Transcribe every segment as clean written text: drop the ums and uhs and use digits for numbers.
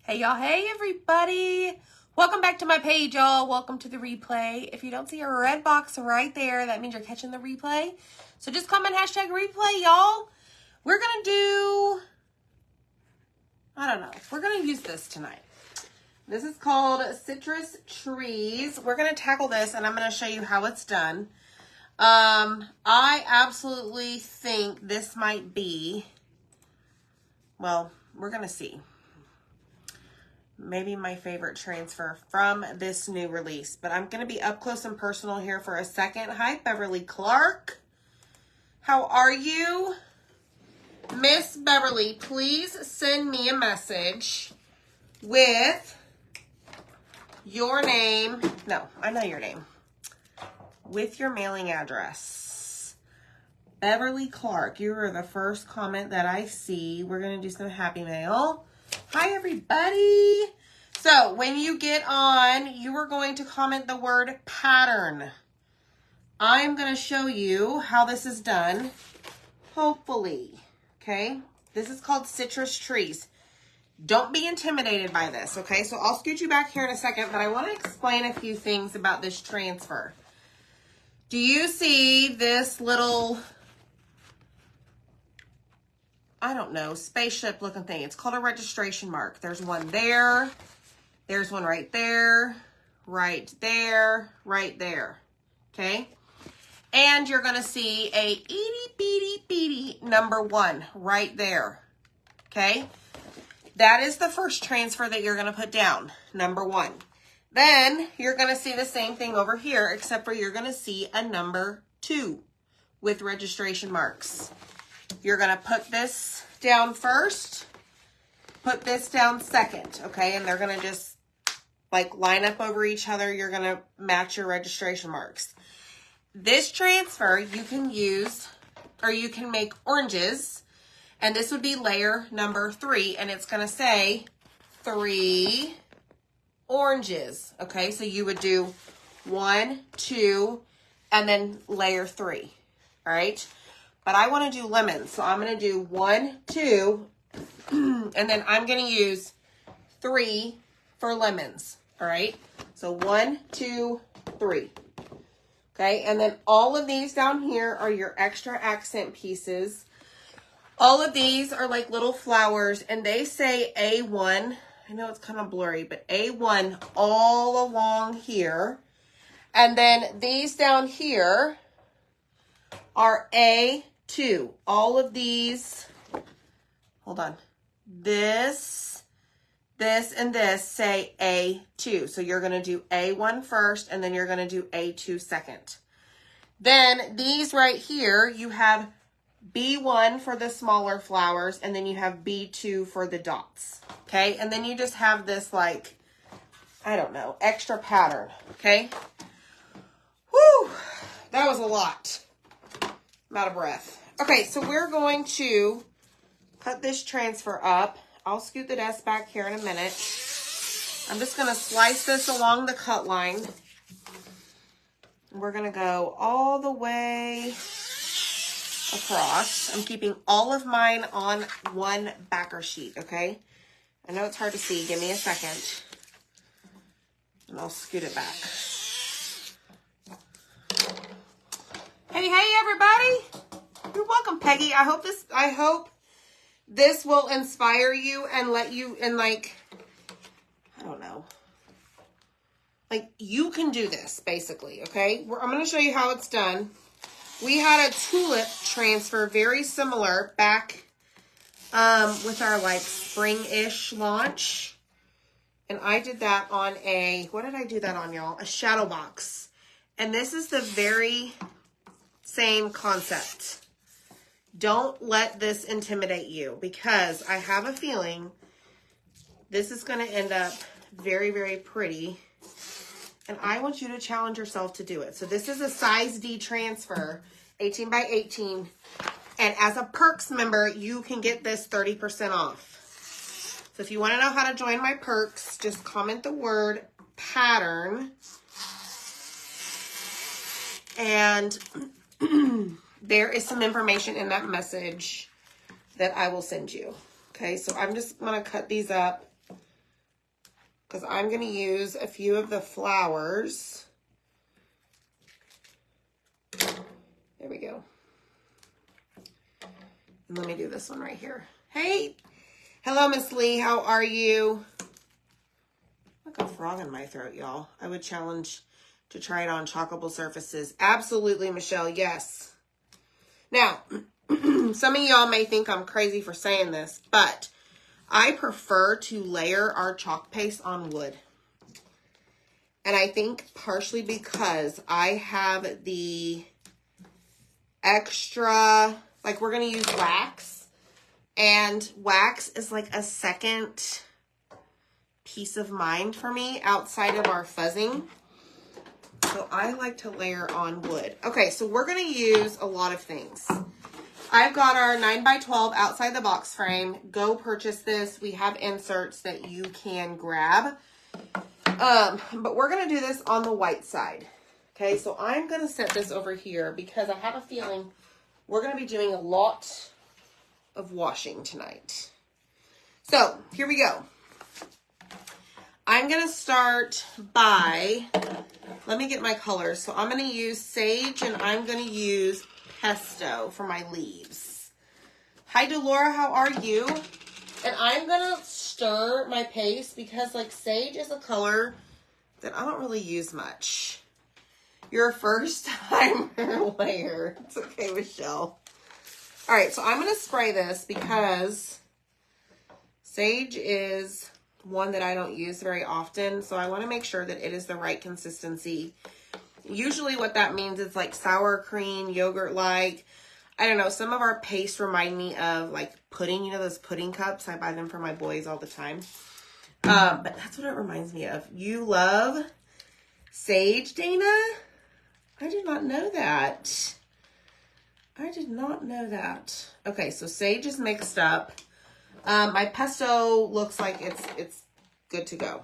Hey y'all, hey everybody. Welcome back to my page, y'all. Welcome to the replay. If you don't see a red box right there, that means you're catching the replay. So just comment hashtag replay, y'all. We're gonna do, we're gonna use this tonight. This is called Citrus Trees. We're gonna tackle this and I'm gonna show you how it's done. I absolutely think this might be, well, we're gonna see. Maybe my favorite transfer from this new release. But I'm going to be up close and personal here for a second. Hi, Beverly Clark. How are you? Miss Beverly, please send me a message with your name. No, I know your name. With your mailing address. Beverly Clark, you are the first comment that I see. We're going to do some happy mail. Hi, everybody. So when you get on, you are going to comment the word pattern. I'm going to show you how this is done, hopefully. Okay, this is called Citrus Trees. Don't be intimidated by this, okay? So I'll scoot you back here in a second, but I want to explain a few things about this transfer. Do you see this little, I don't know, spaceship looking thing? It's called a registration mark. There's one there. There's one right there, right there, right there, okay? And you're going to see a itty-bitty-bitty number 1 right there, okay? That is the first transfer that you're going to put down, number 1. Then you're going to see the same thing over here, except for you're going to see a number 2 with registration marks. You're going to put this down first, put this down second, okay? And they're going to just like line up over each other. You're going to match your registration marks. This transfer you can use, or you can make oranges, and this would be layer number 3, and it's going to say 3 oranges, okay? So you would do 1, 2, and then layer 3, all right? But I want to do lemons, so I'm going to do 1, 2, and then I'm going to use 3 for lemons, all right? So 1, 2, 3. Okay, and then all of these down here are your extra accent pieces. All of these are like little flowers, and they say A1. I know it's kind of blurry, but A1 all along here. And then these down here are A2. All of these, hold on, this, and this say A2. So you're going to do A1 first, and then you're going to do A2 second. Then these right here, you have B1 for the smaller flowers, and then you have B2 for the dots. Okay, and then you just have this like, I don't know, extra pattern. Okay. Whew, that was a lot. I'm out of breath. Okay, so we're going to cut this transfer up. I'll scoot the desk back here in a minute. I'm just going to slice this along the cut line. We're going to go all the way across. I'm keeping all of mine on one backer sheet, okay? I know it's hard to see. Give me a second. And I'll scoot it back. Hey, everybody. You're welcome, Peggy. I hope this will inspire you and let you, and like, I don't know. Like, you can do this, basically, okay? I'm going to show you how it's done. We had a tulip transfer very similar back with our, like, spring-ish launch. And I did that on a, what did I do that on, y'all? A shadow box. And this is the very same concept. Don't let this intimidate you, because I have a feeling this is going to end up very, very pretty. And I want you to challenge yourself to do it. So this is a size D transfer, 18 by 18. And as a Perks member, you can get this 30% off. So if you want to know how to join my Perks, just comment the word pattern. And there is some information in that message that I will send you. Okay, so I'm just going to cut these up because I'm going to use a few of the flowers. There we go. And let me do this one right here. Hey, hello, Miss Lee. How are you? Like a frog in my throat, y'all. I would challenge to try it on chalkable surfaces. Absolutely, Michelle. Yes. Now, some of y'all may think I'm crazy for saying this, but I prefer to layer our chalk paste on wood. And I think partially because I have the extra, like we're going to use wax. And wax is like a second peace of mind for me outside of our fuzzing. So I like to layer on wood. Okay, so we're going to use a lot of things. I've got our 9x12 outside the box frame. Go purchase this. We have inserts that you can grab. But we're going to do this on the white side. Okay, so I'm going to set this over here because I have a feeling we're going to be doing a lot of washing tonight. So here we go. I'm going to start by, let me get my colors. So I'm going to use sage and I'm going to use pesto for my leaves. Hi, Delora, how are you? And I'm going to stir my paste because like sage is a color that I don't really use much. Your first timer layer. It's okay, Michelle. All right, so I'm going to spray this because sage is one that I don't use very often, so I want to make sure that it is the right consistency. Usually what that means is like sour cream, yogurt-like. I don't know, some of our pastes remind me of like pudding, you know those pudding cups? I buy them for my boys all the time. But that's what it reminds me of. You love sage, Dana? I did not know that. I did not know that. Okay, so sage is mixed up. My pesto looks like it's good to go.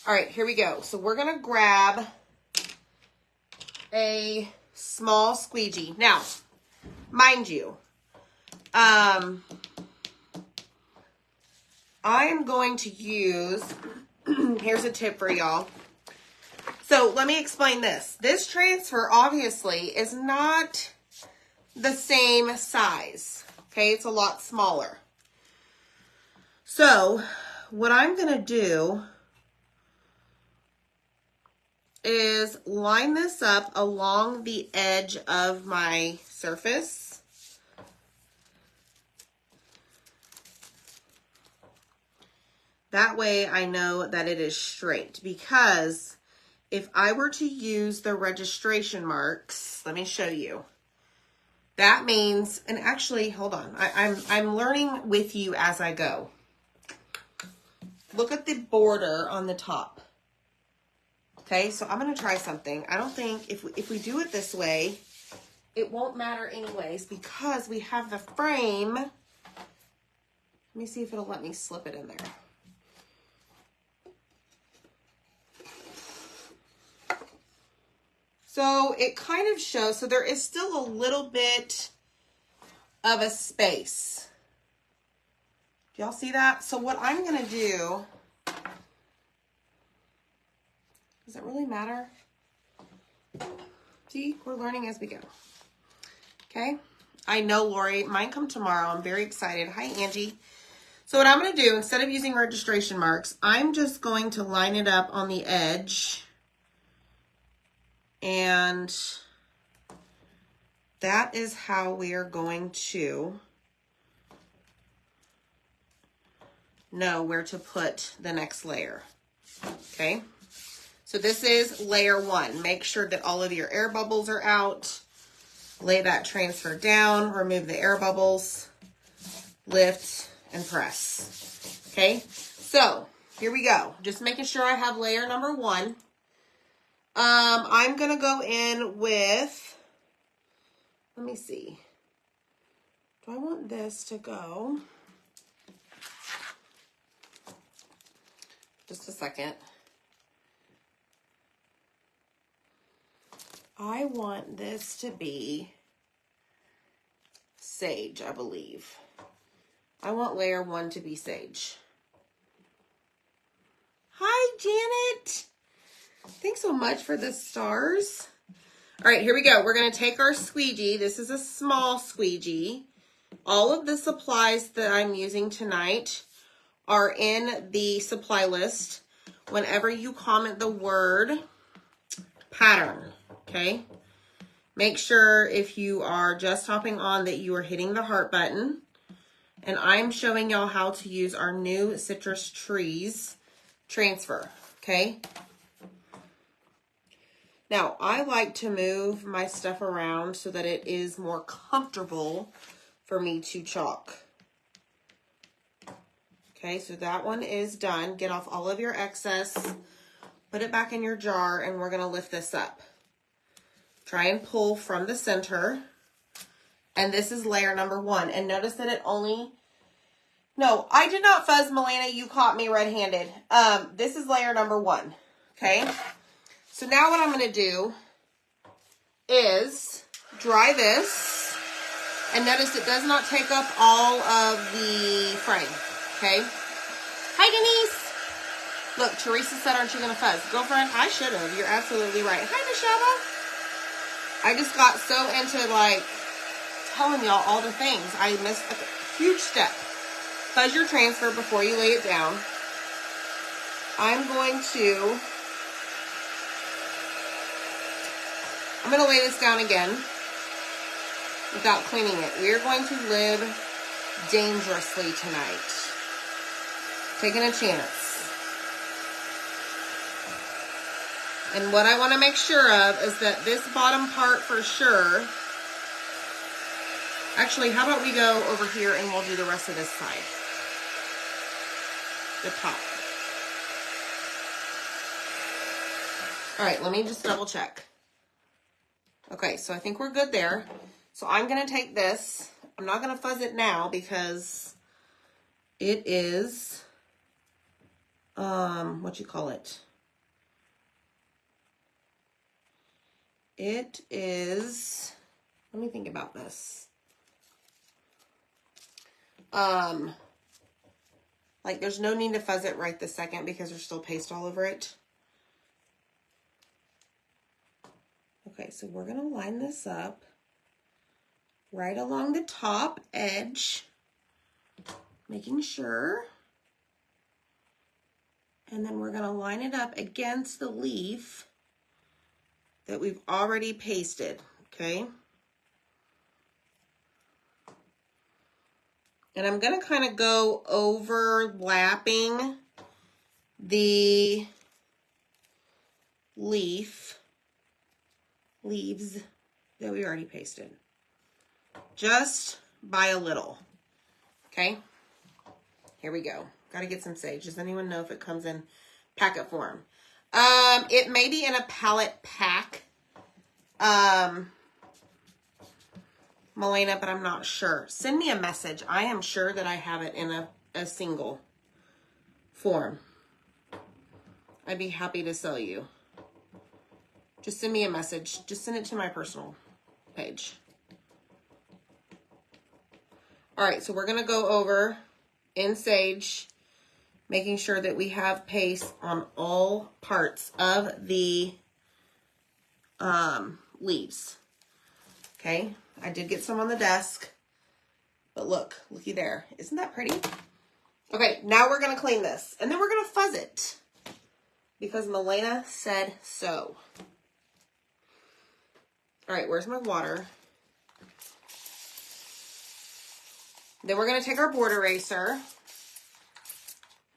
All right, here we go. So we're going to grab a small squeegee. Now, mind you, I am going to use, here's a tip for y'all. So let me explain this. This transfer obviously is not the same size. Okay, it's a lot smaller. So what I'm going to do is line this up along the edge of my surface. That way I know that it is straight, because if I were to use the registration marks, let me show you. That means, and actually, hold on, I'm learning with you as I go. Look at the border on the top. Okay, so I'm going to try something. I don't think, if we do it this way, it won't matter anyways, because we have the frame. Let me see if it'll let me slip it in there. So it kind of shows, so there is still a little bit of a space. Do y'all see that? So what I'm going to do, does it really matter? See, we're learning as we go. Okay. I know, Lori, mine come tomorrow. I'm very excited. Hi, Angie. So what I'm going to do, instead of using registration marks, I'm just going to line it up on the edge. And that is how we are going to know where to put the next layer. Okay, so this is layer 1. Make sure that all of your air bubbles are out. Lay that transfer down, remove the air bubbles, lift and press. Okay, so here we go. Just making sure I have layer number 1. I'm gonna go in with, let me see. Do I want this to go? Just a second. I want this to be sage, I believe. I want layer 1 to be sage. Thanks so much for the stars. All right, here we go. We're going to take our squeegee. This is a small squeegee. All of the supplies that I'm using tonight are in the supply list whenever you comment the word pattern, okay? Make sure if you are just hopping on that you are hitting the heart button. And I'm showing y'all how to use our new Citrus Trees transfer, okay? Now, I like to move my stuff around so that it is more comfortable for me to chalk. Okay, so that one is done. Get off all of your excess, put it back in your jar, and we're gonna lift this up. Try and pull from the center. And this is layer number 1. And notice that it only, no, I did not fuzz, Milena, you caught me red-handed. This is layer number 1, okay? So now what I'm going to do is dry this, and notice it does not take up all of the frame, okay? Hi, Denise. Look, Teresa said, aren't you going to fuzz? Girlfriend, I should have. You're absolutely right. Hi, Michelle. I just got so into, like, telling y'all all the things. I missed a huge step. Fuzz your transfer before you lay it down. I'm going to lay this down again without cleaning it. We are going to live dangerously tonight. Taking a chance. And what I want to make sure of is that this bottom part for sure. Actually, how about we go over here and we'll do the rest of this side. The top. All right, let me just double check. Okay, so I think we're good there. So I'm going to take this. I'm not going to fuzz it now because it is, what you call it? It is, let me think about this. Like there's no need to fuzz it right this second because there's still paste all over it. Okay, so we're going to line this up right along the top edge, making sure. And then we're going to line it up against the leaf that we've already pasted, okay? And I'm going to kind of go overlapping the leaves that we already pasted. Just by a little. Okay? Here we go. Got to get some sage. Does anyone know if it comes in packet form? It may be in a palette pack. Milena, but I'm not sure. Send me a message. I am sure that I have it in a single form. I'd be happy to sell you. Just send me a message. Just send it to my personal page. All right, so we're going to go over in Sage, making sure that we have paste on all parts of the leaves. Okay, I did get some on the desk, but looky there. Isn't that pretty? Okay, now we're going to clean this, and then we're going to fuzz it because Milena said so. All right, where's my water? Then we're going to take our board eraser.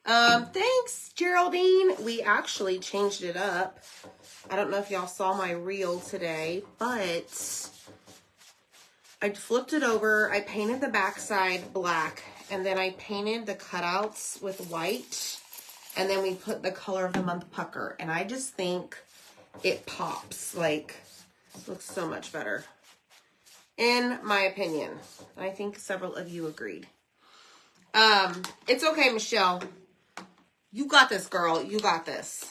Thanks, Geraldine. We actually changed it up. I don't know if y'all saw my reel today, but I flipped it over. I painted the backside black, and then I painted the cutouts with white, and then we put the color of the month pucker, and I just think it pops. Like, it looks so much better, in my opinion. I think several of you agreed. It's okay, Michelle. You got this, girl. You got this.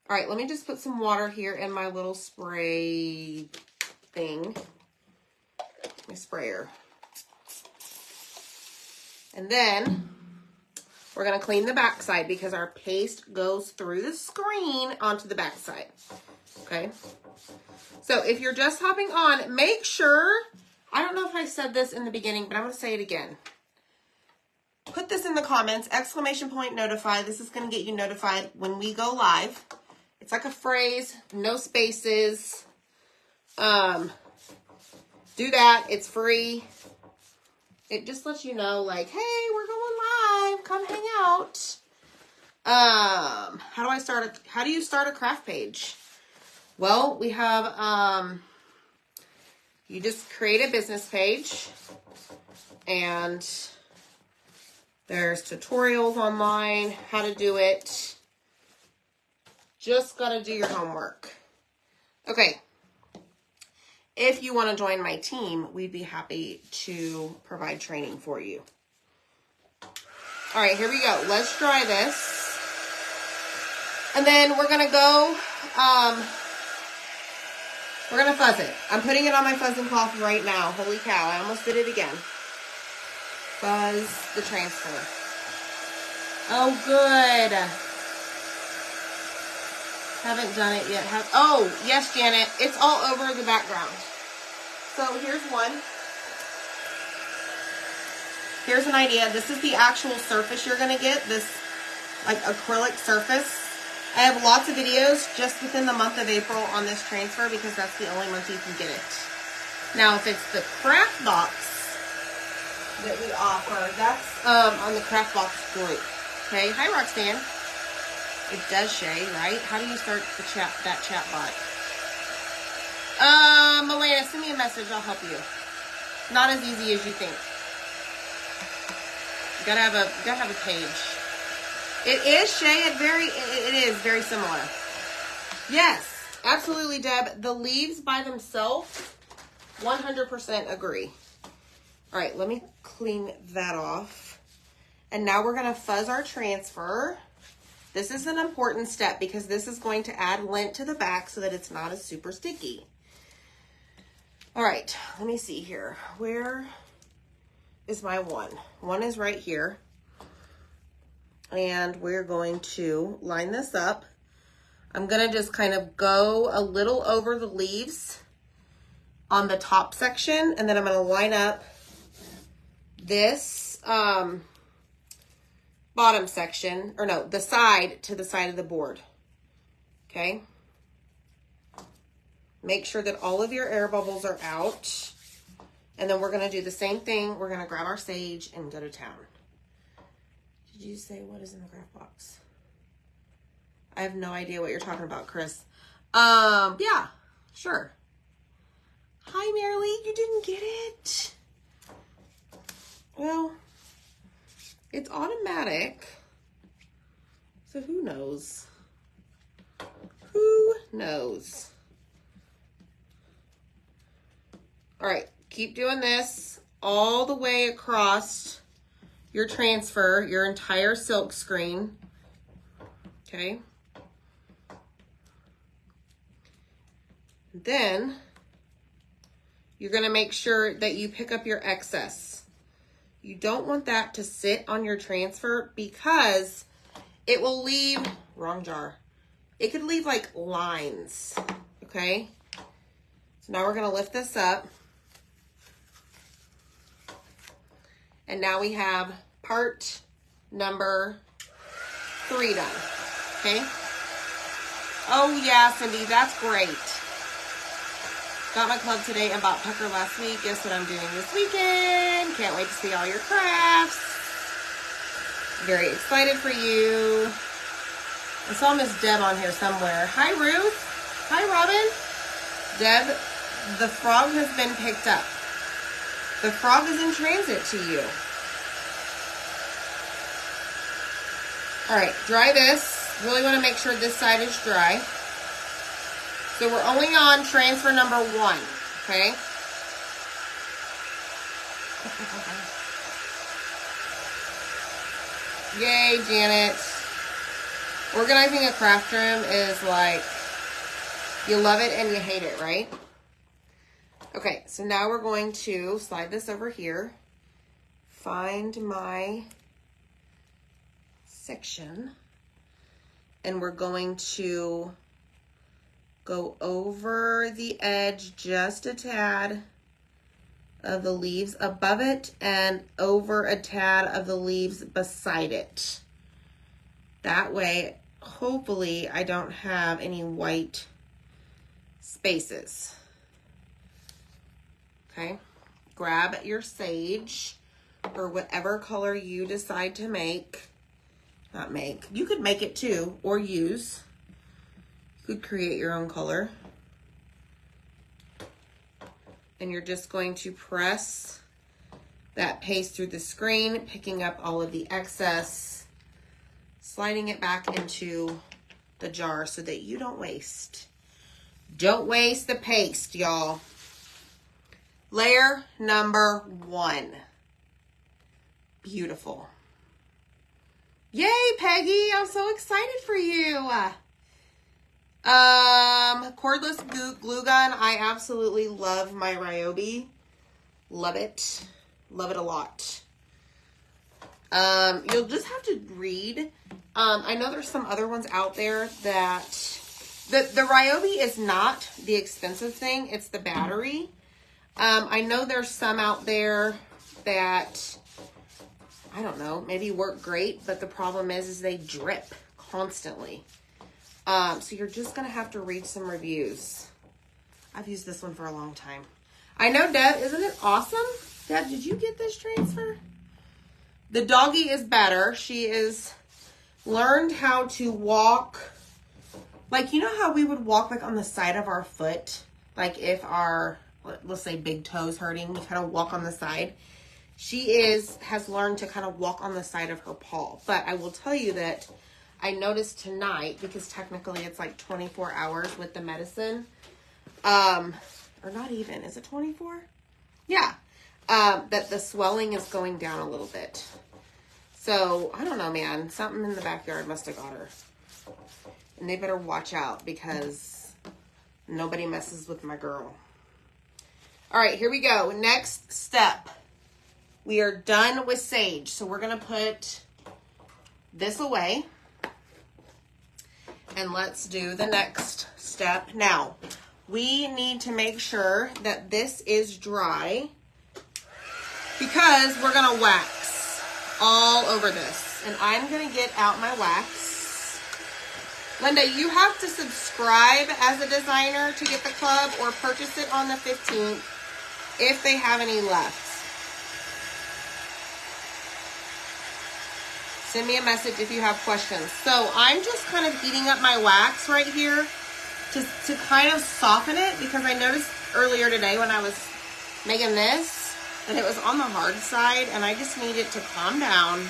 All right, let me just put some water here in my little spray thing. My sprayer. And then We're going to clean the back side because our paste goes through the screen onto the back side. Okay. So if you're just hopping on, make sure, I don't know if I said this in the beginning, but I'm going to say it again. Put this in the comments, ! Notify. This is going to get you notified when we go live. It's like a phrase, no spaces. Do that. It's free. It just lets you know, like, hey, we're going live. Come hang out. How do you start a craft page? Well, we have, you just create a business page, and there's tutorials online, how to do it. Just got to do your homework. Okay. If you want to join my team, we'd be happy to provide training for you. All right, here we go. Let's dry this. And then we're going to go, we're going to fuzz it. I'm putting it on my fuzzing cloth right now. Holy cow, I almost did it again. Fuzz the transfer. Oh, good. Haven't done it yet. Oh, yes, Janet. It's all over the background. So here's one. Here's an idea. This is the actual surface you're going to get. This, like, acrylic surface. I have lots of videos just within the month of April on this transfer because that's the only month you can get it. Now, if it's the craft box that we offer, that's on the craft box group. Okay. Hi, Roxanne. It does, Shay, right? How do you start the that chat bot? Melena, send me a message. I'll help you. Not as easy as you think. You gotta have a page. It is, Shay. It is very similar. Yes, absolutely, Deb. The leaves by themselves, 100% agree. All right, let me clean that off. And now we're gonna fuzz our transfer. This is an important step because this is going to add lint to the back so that it's not as super sticky. All right, let me see here. Where is my one? One is right here. And we're going to line this up. I'm going to just kind of go a little over the leaves on the top section, and then I'm going to line up this bottom section, or no, the side to the side of the board. Okay. Make sure that all of your air bubbles are out. And then we're going to do the same thing. We're going to grab our sage and go to town. Did you say what is in the craft box? I have no idea what you're talking about, Chris. Yeah, sure. Hi, Marilee. You didn't get it? Well, it's automatic. So who knows? Who knows? All right, keep doing this all the way across your transfer, your entire silk screen. Okay. Then you're going to make sure that you pick up your excess. You don't want that to sit on your transfer because it will leave, wrong jar. It could leave like lines, okay? So now we're going to lift this up. And now we have part number 3 done, okay? Oh yeah, Cindy, that's great. Got my club today and bought pucker last week. Guess what I'm doing this weekend? Can't wait to see all your crafts. Very excited for you. I saw Miss Deb on here somewhere. Hi, Ruth. Hi, Robin. Deb, the frog has been picked up. The frog is in transit to you. All right, dry this. Really want to make sure this side is dry. So we're only on transfer number 1, okay? Yay, Janet. Organizing a craft room is like, you love it and you hate it, right? Okay, so now we're going to slide this over here. Find my section. And we're going to go over the edge just a tad of the leaves above it and over a tad of the leaves beside it. That way, hopefully, I don't have any white spaces. Okay, grab your sage or whatever color you decide to make. Not make. You could make it too or use. You could create your own color. And you're just going to press that paste through the screen, picking up all of the excess, sliding it back into the jar so that you don't waste. Don't waste the paste, y'all. Layer number 1. Beautiful. Yay, Peggy, I'm so excited for you. Cordless glue gun. I absolutely love my Ryobi. Love it. Love it a lot. You'll just have to read. I know there's some other ones out there that the Ryobi is not the expensive thing. It's the battery. I know there's some out there that, I don't know, maybe work great, but the problem is they drip constantly. So you're just going to have to read some reviews. I've used this one for a long time. I know, Deb, isn't it awesome? Deb, did you get this transfer? The doggy is better. She is learned how to walk. Like, you know how we would walk like on the side of our foot? Like if our, let's say big toe's hurting, we kind of walk on the side. She has learned to kind of walk on the side of her paw. But I will tell you that I noticed tonight, because technically it's like 24 hours with the medicine, or not even, is it 24? Yeah, that the swelling is going down a little bit. So, I don't know, man, something in the backyard must have got her. And they better watch out because nobody messes with my girl. All right, here we go. Next step. We are done with sage. So we're going to put this away. And let's do the next step. Now, we need to make sure that this is dry because we're going to wax all over this. And I'm going to get out my wax. Linda, you have to subscribe as a designer to get the club or purchase it on the 15th if they have any left. Send me a message if you have questions. So I'm just kind of heating up my wax right here to kind of soften it because I noticed earlier today when I was making this that it was on the hard side and I just need it to calm down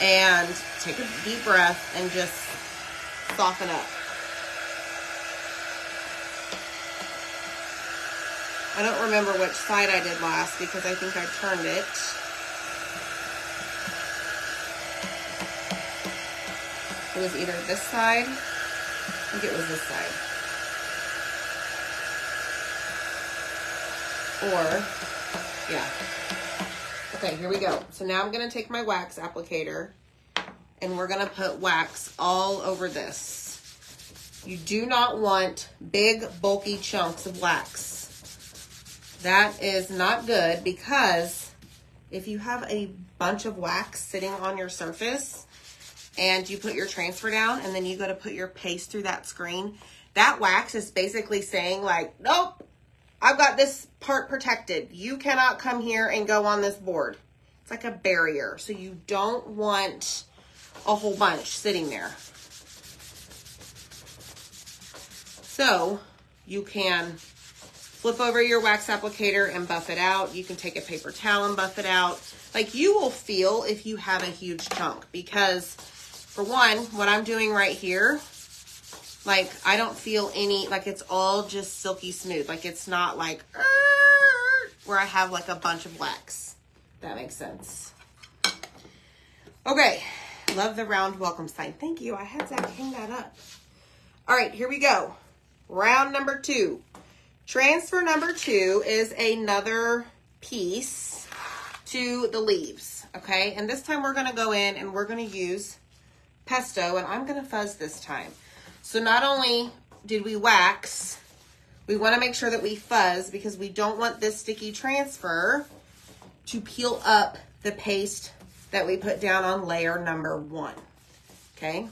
and take a deep breath and just soften up. I don't remember which side I did last because I think I turned it. It was either this side, I think it was this side. Or, yeah. Okay, here we go. So now I'm going to take my wax applicator and we're going to put wax all over this. You do not want big, bulky chunks of wax. That is not good because if you have a bunch of wax sitting on your surface, and you put your transfer down and then you go to put your paste through that screen, that wax is basically saying like, nope, I've got this part protected. You cannot come here and go on this board. It's like a barrier. So you don't want a whole bunch sitting there. So you can flip over your wax applicator and buff it out. You can take a paper towel and buff it out. Like you will feel if you have a huge chunk because for one, what I'm doing right here, like I don't feel any, like it's all just silky smooth. Like it's not like, where I have like a bunch of wax. That makes sense. Okay. Love the round welcome sign. Thank you. I had Zach hang that up. All right, here we go. Round number 2. Transfer number 2 is another piece to the leaves. Okay. And this time we're going to go in and we're going to use pesto, and I'm going to fuzz this time. So not only did we wax, we want to make sure that we fuzz because we don't want this sticky transfer to peel up the paste that we put down on layer number 1. Okay?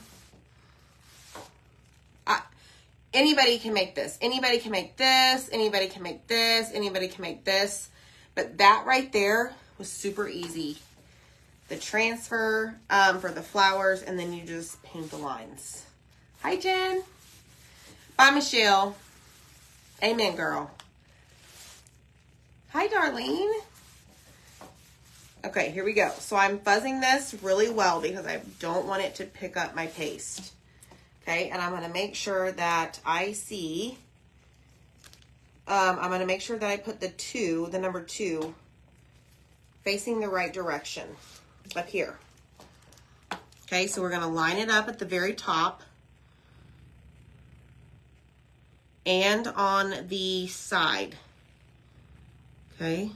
Anybody can make this. Anybody can make this. Anybody can make this. Anybody can make this. But that right there was super easy. The transfer for the flowers, and then you just paint the lines. Hi, Jen. Bye, Michelle. Amen, girl. Hi, Darlene. Okay, here we go. So I'm fuzzing this really well because I don't want it to pick up my paste. Okay, and I'm going to make sure that I see, I'm going to make sure that I put the number 2, facing the right direction up here. Okay, so we're going to line it up at the very top and on the side. Okay.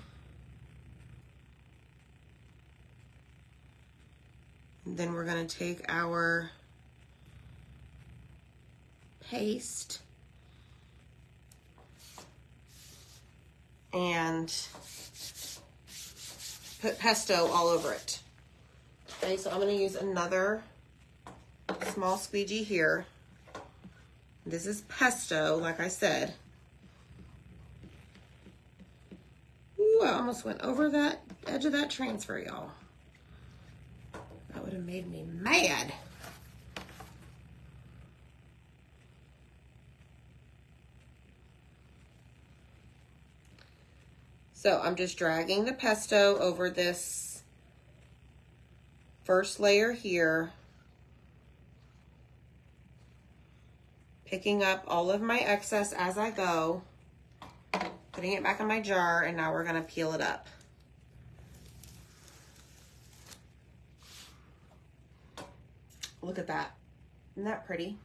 And then we're going to take our paste and put pesto all over it. Okay, so I'm going to use another small squeegee here. This is pesto, like I said. Ooh, I almost went over that edge of that transfer, y'all. That would have made me mad. So I'm just dragging the pesto over this first layer here, picking up all of my excess as I go, putting it back in my jar, and now we're going to peel it up. Look at that. Isn't that pretty?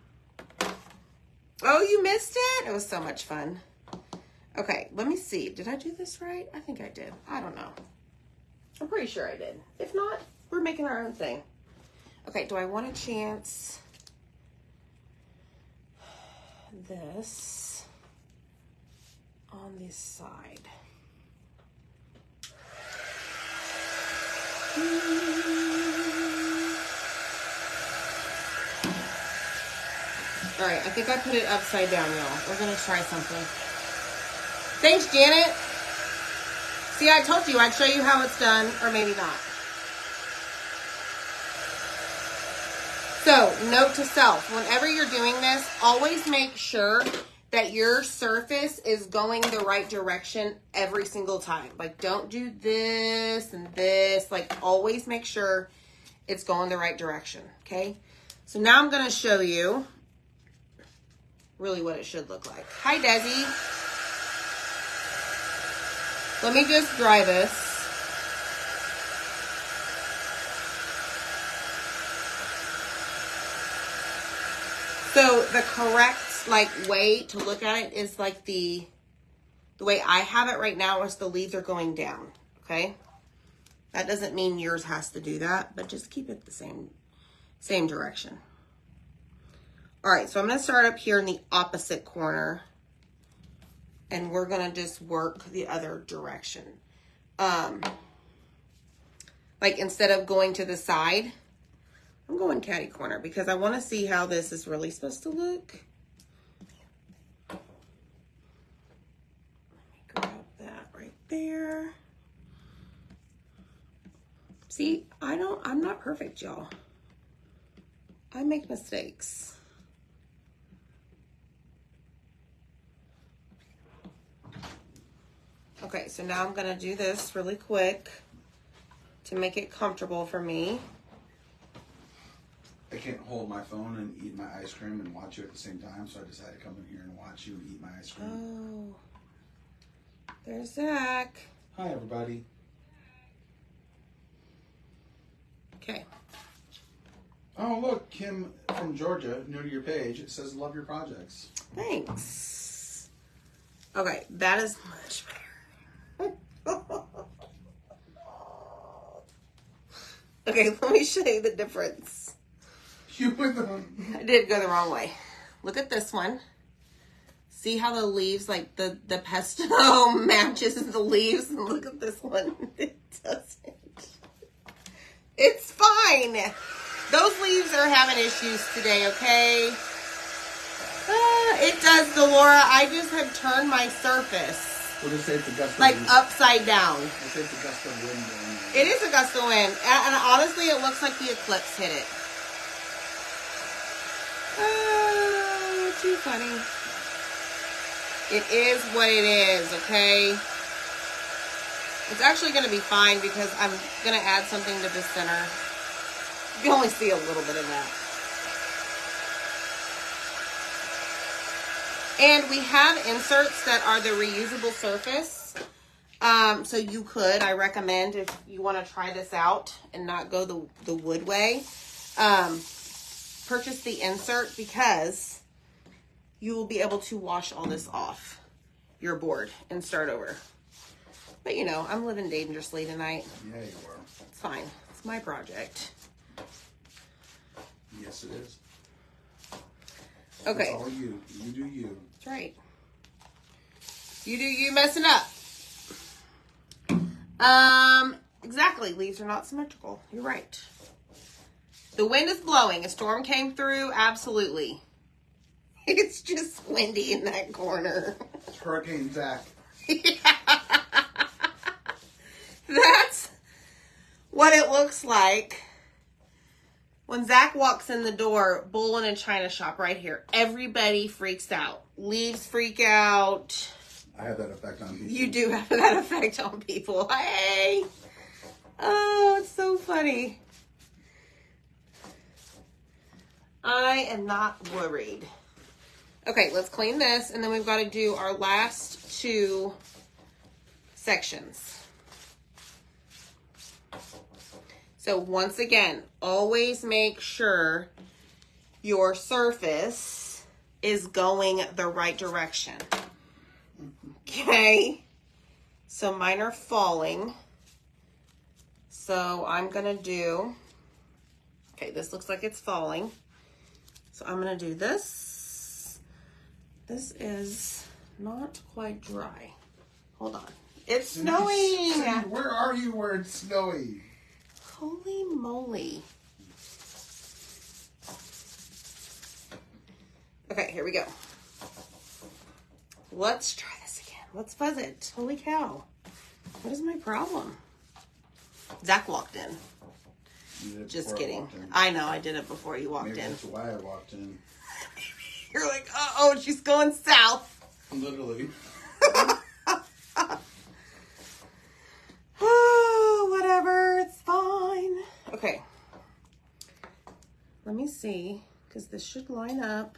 Oh, you missed it? It was so much fun. Okay, let me see. Did I do this right? I think I did. I don't know. I'm pretty sure I did. If not, we're making our own thing. Okay, do I want a chance this on this side? All right, I think I put it upside down, y'all. We're gonna try something. Thanks, Janet. See, I told you I'd show you how it's done, or maybe not. So, note to self, whenever you're doing this, always make sure that your surface is going the right direction every single time. Like, don't do this and this. Like, always make sure it's going the right direction, okay? So now I'm going to show you really what it should look like. Hi, Desi. Let me just dry this. So the correct way to look at it is like the way I have it right now is the leaves are going down, okay? That doesn't mean yours has to do that, but just keep it the same direction. All right, so I'm going to start up here in the opposite corner, and we're going to just work the other direction. Like instead of going to the side, I'm going catty corner because I want to see how this is really supposed to look. Let me grab that right there. See, I'm not perfect, y'all. I make mistakes. Okay, so now I'm gonna do this really quick to make it comfortable for me. I can't hold my phone and eat my ice cream and watch you at the same time, so I decided to come in here and watch you eat my ice cream. Oh, there's Zach. Hi, everybody. Okay. Oh, look, Kim from Georgia, new to your page. It says, love your projects. Thanks. Okay, that is much better. Okay, let me show you the difference. You went the I did go the wrong way. Look at this one. See how the leaves, like the pesto matches the leaves? And look at this one. It doesn't. It's fine. Those leaves are having issues today, okay? It does, Delora. I just have turned my surface. We'll just say it's a gust of Like wind. upside down. We'll say it's a gust of wind. It is a gust of wind. And honestly, it looks like the eclipse hit it. Oh, too funny. It is what it is, okay? It's actually going to be fine because I'm going to add something to the center. You can only see a little bit of that. And we have inserts that are the reusable surface. So you could, I recommend, if you want to try this out and not go the wood way, purchase the insert because you will be able to wash all this off your board and start over. But you know, I'm living dangerously tonight. Yeah, you are. It's fine. It's my project. Yes, it is. Okay. It's all you. You do you. That's right. You do you messing up. Exactly. Leaves are not symmetrical. You're right. The wind is blowing. A storm came through. Absolutely. It's just windy in that corner. It's Hurricane Zach. That's what it looks like when Zach walks in the door. Bull in a china shop right here. Everybody freaks out. Leaves freak out. I have that effect on people. You do have that effect on people. Hey. Oh, it's so funny. I am not worried. Okay, let's clean this, and then we've got to do our last two sections. So once again, always make sure your surface is going the right direction. Okay? So mine are falling. So I'm going to do, okay, this looks like it's falling. So I'm going to do this. This is not quite dry. Hold on. It's snowing. Where are you where it's snowy? Holy moly. Okay, here we go. Let's try this again. Let's fuzz it. Holy cow. What is my problem? Zach walked in. You did it Just before I kidding. walked in. I know, I did it before you walked Maybe in. that's why I walked in. You're like, uh-oh, she's going south. Literally. Oh, whatever. It's fine. Okay. Let me see, because this should line up.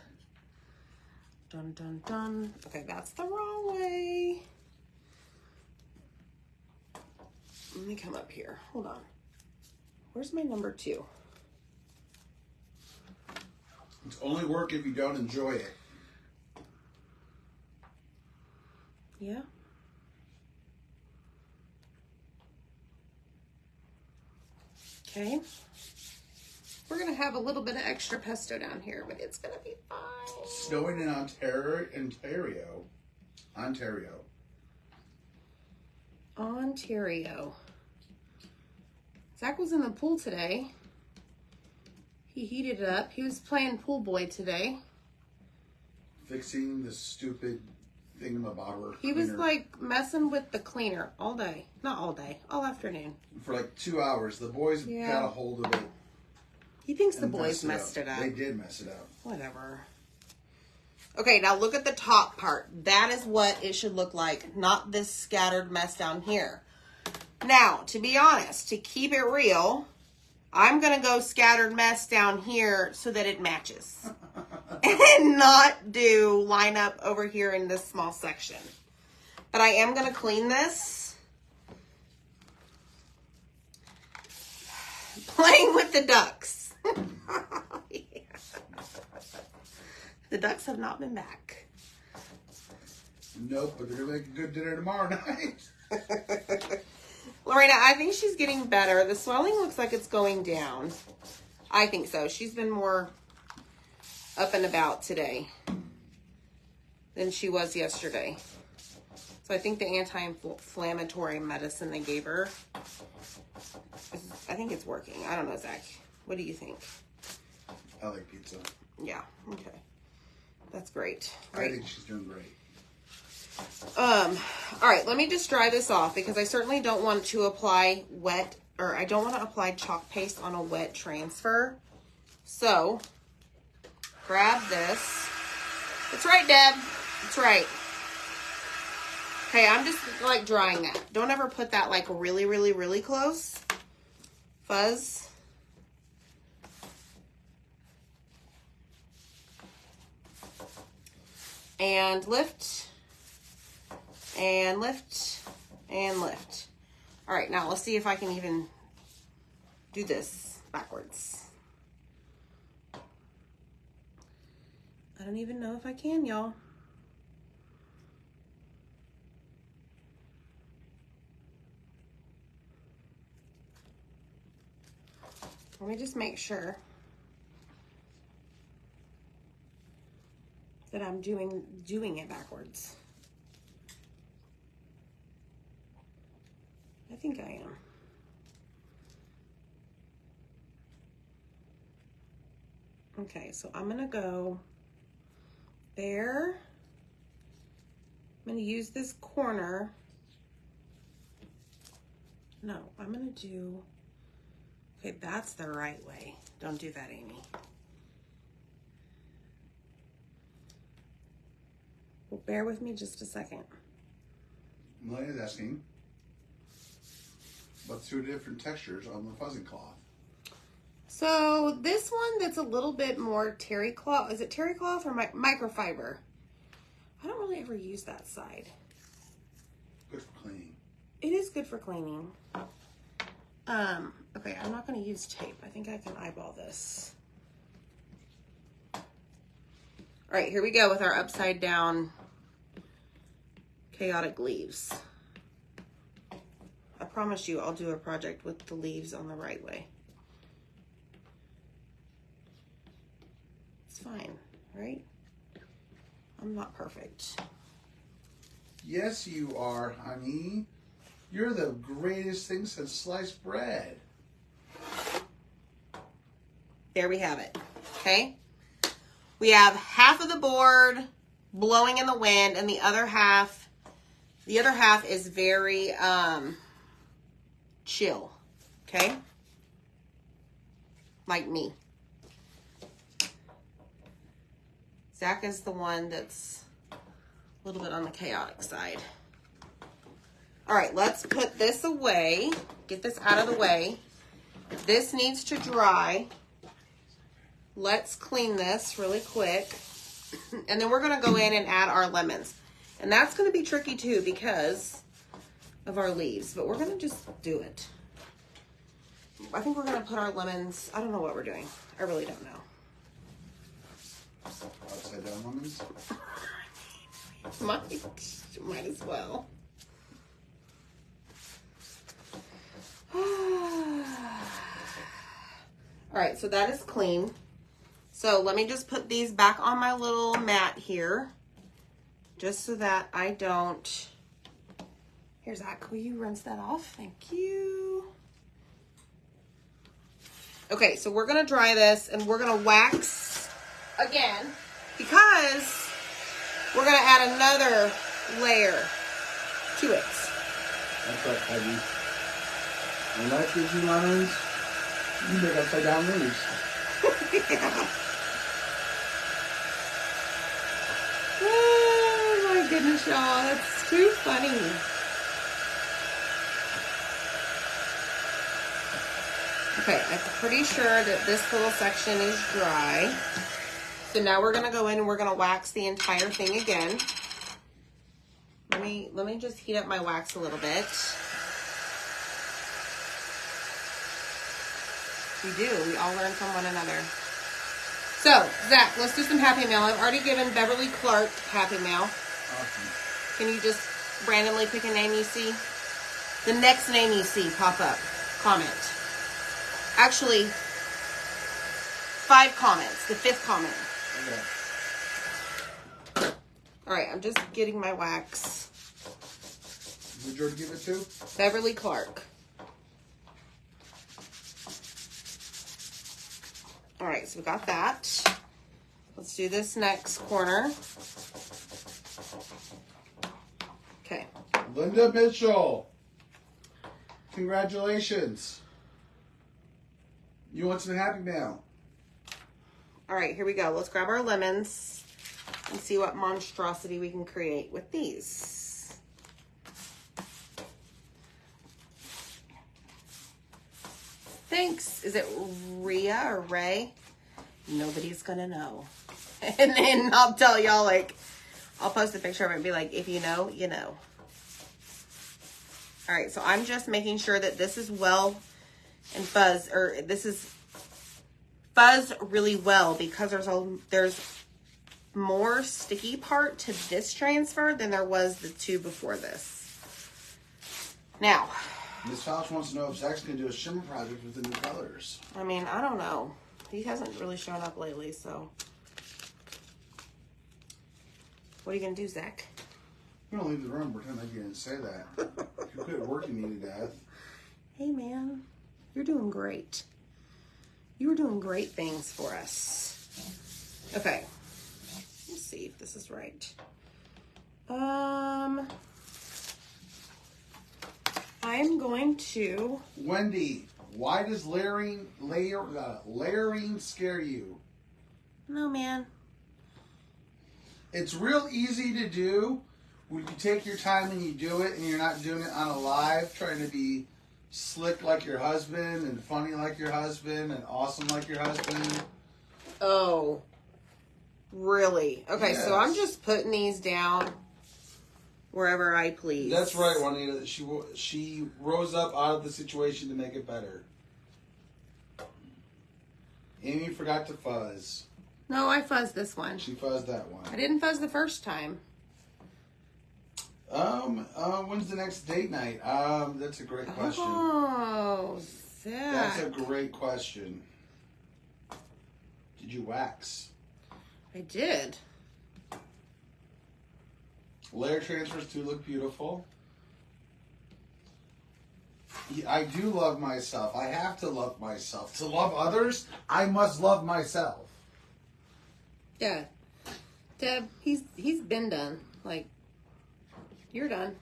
Dun, dun, dun. Okay, that's the wrong way. Let me come up here. Hold on. Where's my number 2? It's only work if you don't enjoy it. Yeah. Okay. We're going to have a little bit of extra pesto down here, but it's going to be fine. Snowing in Ontario. Zach was in the pool today. He heated it up. He was playing pool boy today. Fixing the stupid thingamabobber. He was cleaner like messing with the cleaner all day. Not all day, all afternoon. for like 2 hours. The boys Yeah. got a hold of it. He thinks the and boys messed it up. They did mess it up. Whatever. Okay, now look at the top part. That is what it should look like, not this scattered mess down here. Now, to be honest, to keep it real, I'm going to go scattered mess down here so that it matches. And not do line up over here in this small section. But I am going to clean this. Playing with the ducks. Yeah. The ducks have not been back. Nope, but they're going to make a good dinner tomorrow night. Lorena, I think she's getting better. The swelling looks like it's going down. I think so. She's been more up and about today than she was yesterday. So I think the anti-inflammatory medicine they gave her, I think it's working. I don't know, Zach. What do you think? I like pizza. Yeah, okay. That's great. I think she's doing great. All right, let me just dry this off because I certainly don't want to apply I don't want to apply chalk paste on a wet transfer. So, grab this. That's right, Deb. That's right. Okay, I'm just like drying that. Don't ever put that like really, really, really close. Fuzz. And lift. And lift. And lift. All right, now let's see if I can even do this backwards. I don't even know if I can, y'all. Let me just make sure that I'm doing it backwards. I think I am. Okay, so I'm gonna go there. I'm gonna use this corner. No, I'm gonna do, okay, that's the right way. Don't do that, Amy. Well, bear with me just a second. Melania's asking, what's two different textures on the fuzzing cloth? So this one that's a little bit more terry cloth. Is it terry cloth or microfiber? I don't really ever use that side. Good for cleaning. It is good for cleaning. Okay, I'm not going to use tape. I think I can eyeball this. All right, here we go with our upside down chaotic leaves. I promise you I'll do a project with the leaves on the right way. It's fine, right? I'm not perfect. Yes, you are, honey. You're the greatest thing since sliced bread. There we have it, okay? We have half of the board blowing in the wind and the other half is very chill, okay? Like me. Zach is the one that's a little bit on the chaotic side. All right, let's put this away. Get this out of the way. This needs to dry. Let's clean this really quick. And then we're gonna go in and add our lemons. And that's gonna be tricky too because of our leaves, but we're gonna just do it. I think we're gonna put our lemons, I don't know what we're doing. I really don't know. Upside down lemons? Might as well. All right, so that is clean. So let me just put these back on my little mat here, just so that I don't, here, Zach, will you rinse that off? Thank you. Okay, so we're gonna dry this and we're gonna wax again because we're gonna add another layer to it. That's right, Peggy. When life gives you lemons, you make upside down leaves. Yeah. Oh my goodness, y'all, that's too funny. Okay, I'm pretty sure that this little section is dry. So now we're gonna go in and we're gonna wax the entire thing again. Let me just heat up my wax a little bit. We all learn from one another. So, Zach, let's do some Happy Mail. I've already given Beverly Clark Happy Mail. Awesome. Can you just randomly pick a name you see? The next name you see pop up. Comment. Actually, 5 comments. The 5th comment. Okay. All right, I'm just getting my wax. Who'd you already give it to? Beverly Clark. All right, so we got that. Let's do this next corner. Okay. Linda Mitchell. Congratulations. You want some Happy Mail? All right, here we go. Let's grab our lemons and see what monstrosity we can create with these. Thanks. Is it Rhea or Ray? Nobody's gonna know. And then I'll tell y'all, like, I'll post a picture of it and be like, if you know, you know. All right, so I'm just making sure that this is well and fuzz, or this is fuzz really well, because there's more sticky part to this transfer than there was the 2 before this. Now, Miss Fauch wants to know if Zach's going to do a shimmer project with the new colors. I mean, I don't know. He hasn't really shown up lately, so. What are you going to do, Zach? I'm going to leave the room, pretend like you didn't say that. You quit working me to death. Hey, man. You're doing great. You were doing great things for us. Okay. Let's see if this is right. I'm going to... Wendy, why does layering scare you? No, man. It's real easy to do when you take your time and you do it, and you're not doing it on a live, trying to be slick like your husband and funny like your husband and awesome like your husband. Oh, really? Okay, Yes. so I'm just putting these down wherever I please. That's right, Juanita. She rose up out of the situation to make it better. Amy forgot to fuzz. No, I fuzzed this one. She fuzzed that one. I didn't fuzz the first time. When's the next date night? That's a great question. Oh, Zach. That's a great question. Did you wax? I did. Layer transfers do look beautiful. I do love myself. I have to love myself. To love others, I must love myself. Yeah. Deb, he's been done. Like, you're done.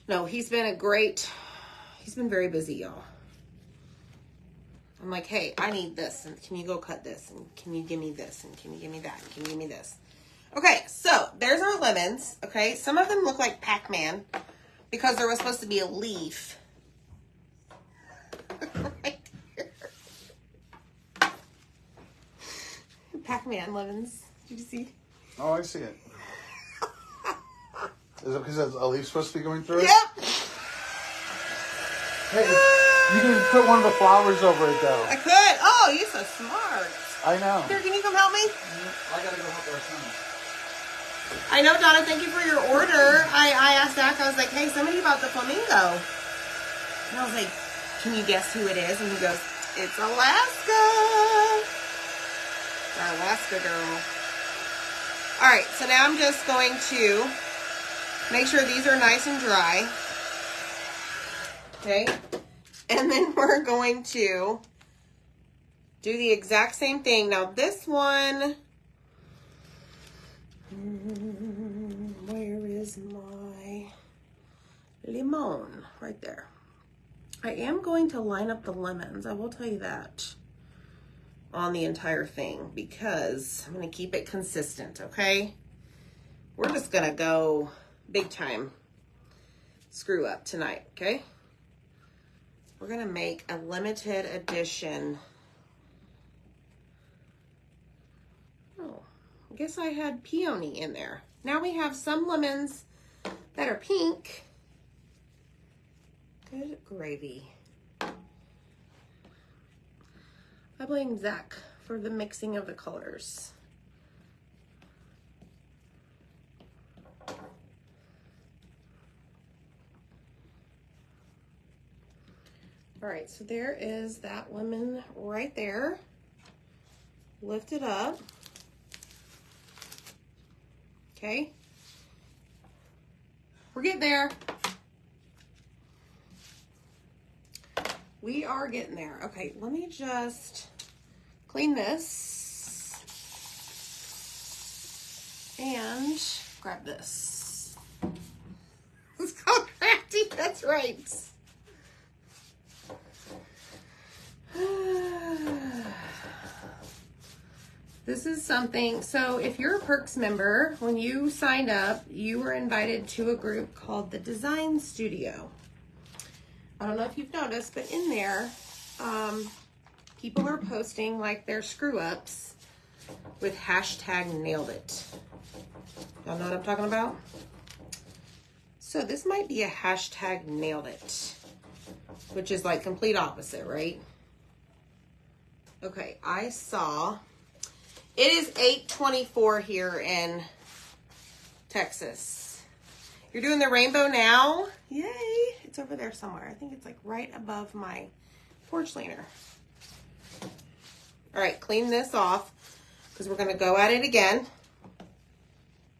No, he's been very busy, y'all. I'm like, hey, I need this, and can you go cut this, and can you give me this, and can you give me that, and can you give me this? Okay, so there's our lemons, okay? Some of them look like Pac-Man because there was supposed to be a leaf. Right here. Pac-Man lemons. Did you see? Oh, I see it. Is it because a leaf's supposed to be going through it? Yep. Hey, you can put one of the flowers over it, though. I could. Oh, you're so smart. I know. Here, can you come help me? I gotta go help our son. I know, Donna, thank you for your order. I asked Zach, I was like, hey, somebody bought the flamingo. And I was like, can you guess who it is? And he goes, it's Alaska. It's our Alaska girl. All right, so now I'm just going to make sure these are nice and dry. Okay. And then we're going to do the exact same thing. Now this one, where is my limon? Right there. I am going to line up the lemons. I will tell you that on the entire thing because I'm going to keep it consistent, okay? We're just going to go big time screw up tonight, okay? We're going to make a limited edition. Oh, I guess I had peony in there. Now we have some lemons that are pink. Good gravy. I blame Zach for the mixing of the colors. All right, so there is that lemon right there. Lift it up. Okay. We're getting there. We are getting there. Okay, let me just clean this and grab this. It's called Crafty, that's right. This is something, so if you're a Perks member, when you signed up, you were invited to a group called the Design Studio. I don't know if you've noticed, but in there, people are posting like their screw ups with hashtag nailed it. Y'all know what I'm talking about? So this might be a hashtag nailed it, which is like complete opposite, right? Okay, I saw, it is 8:24 here in Texas. You're doing the rainbow now? Yay. It's over there somewhere. I think it's like right above my porch leaner. All right, clean this off because we're going to go at it again.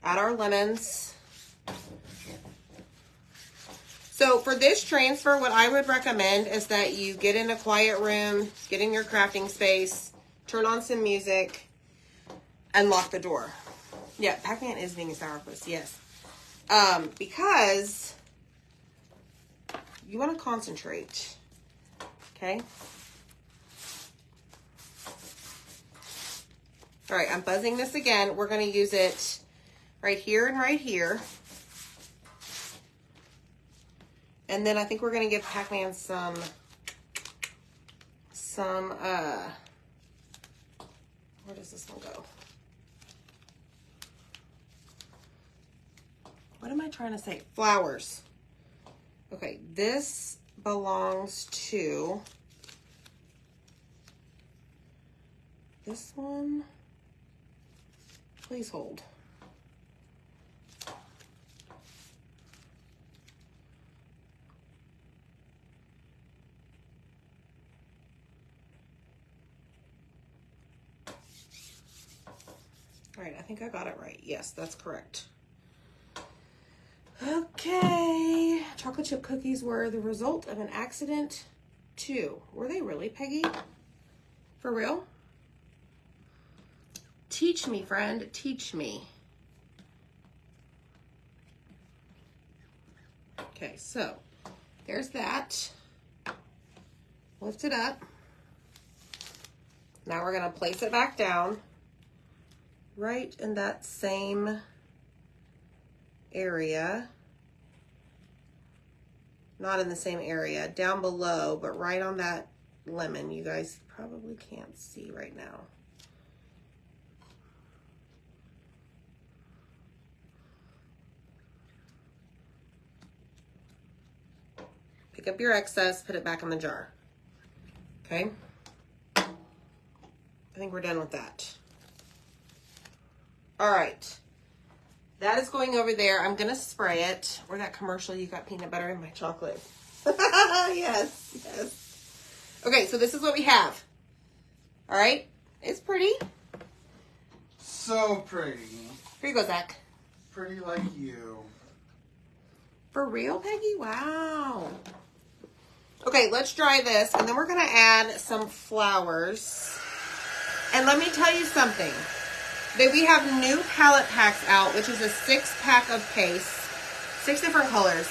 Add our lemons. So for this transfer, what I would recommend is that you get in a quiet room, get in your crafting space, turn on some music, and lock the door. Yeah, Pac-Man is being a sourpuss, yes. Because you want to concentrate, okay? All right, I'm buzzing this again. We're going to use it right here and right here. And then I think we're going to give Pac-Man some, where does this one go? What am I trying to say? Flowers. Okay, this belongs to this one. Please hold. All right, I think I got it right. Yes, that's correct. Okay. Chocolate chip cookies were the result of an accident too. Were they really, Peggy? For real? Teach me, friend. Teach me. Okay, so there's that. Lift it up. Now we're going to place it back down right in that same area. Not in the same area, down below, but right on that lemon. You guys probably can't see right now. Pick up your excess, put it back in the jar. Okay? I think we're done with that. All right. That is going over there. I'm going to spray it. Or that commercial, you got peanut butter in my chocolate. Yes, yes. Okay, so this is what we have. All right? It's pretty. So pretty. Here you go, Zach. Pretty like you. For real, Peggy? Wow. Okay, let's dry this, and then we're going to add some flowers. And let me tell you something. We have new palette packs out, which is a 6-pack of paste, 6 different colors.